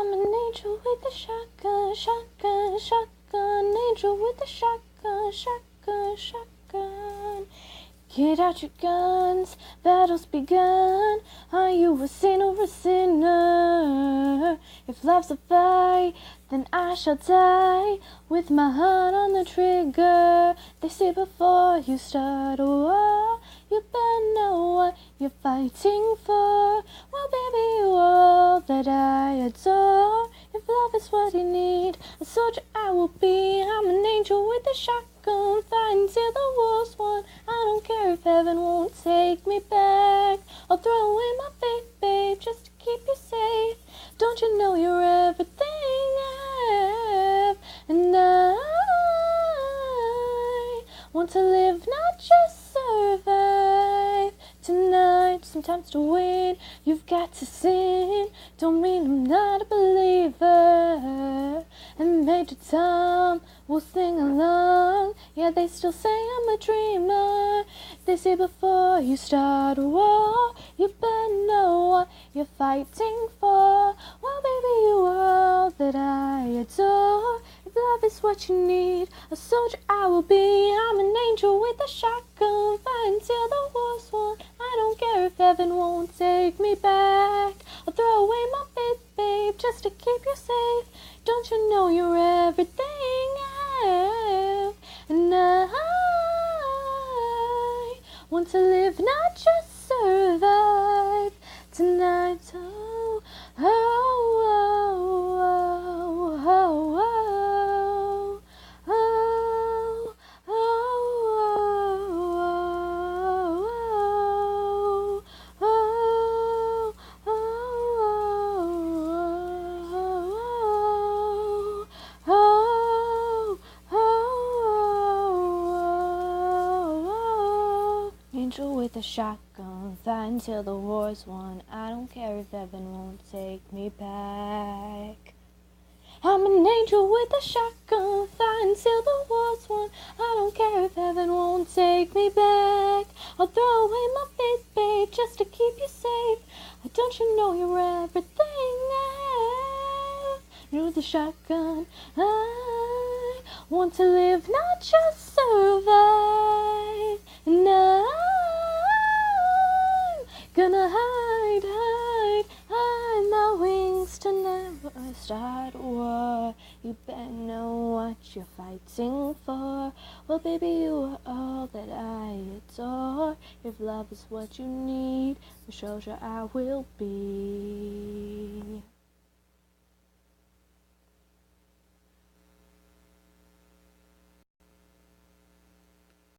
I'm an angel with a shotgun, shotgun, shotgun. Angel with a shotgun, shotgun, shotgun. Get out your guns, battle's begun. Are you a saint or a sinner? If love's a fight, then I shall die with my heart on the trigger. They say before you start a war, you better know what you're fighting for. Well, baby, you're all that I adore. If love is what you need, a soldier I will be. I'm an angel with a shotgun, fighting till the war's won. I don't care if heaven won't take me back. I'll throw away my faith, babe, just to keep you safe. Don't you know you're everything I have? And I want to live, not just survive. Tonight, sometimes to win, you've got to sin. Don't mean I'm not a believer. And Major Tom will sing along. Yeah, they still say I'm a dreamer. They say before you start a war, you better know what you're fighting for. Well, baby, you are all that I adore. If love is what you need, a soldier I will be. I'm an angel with a shotgun, fighting till the war's won. I don't care if heaven won't take me back. I'll throw away my faith, babe, just to keep you safe. Don't you know you're everything I have? And I want to live, not just survive. Tonight, oh, oh, oh, oh, oh, oh, oh, oh, oh, oh. Angel with a shotgun, fighting till the war's won. I don't care if heaven won't take me back. I'm an angel with a shotgun, fighting till the war's won. I don't care if heaven won't take me back. I'll throw away my faith, babe, just to keep you safe. Don't you know you're everything I have? With a shotgun, I want to live, not just survive. And I'm gonna hide my wings to never start a war. You better know what you're fighting for. Well, baby, you are all that I adore. If love is what you need, the soldier I will be.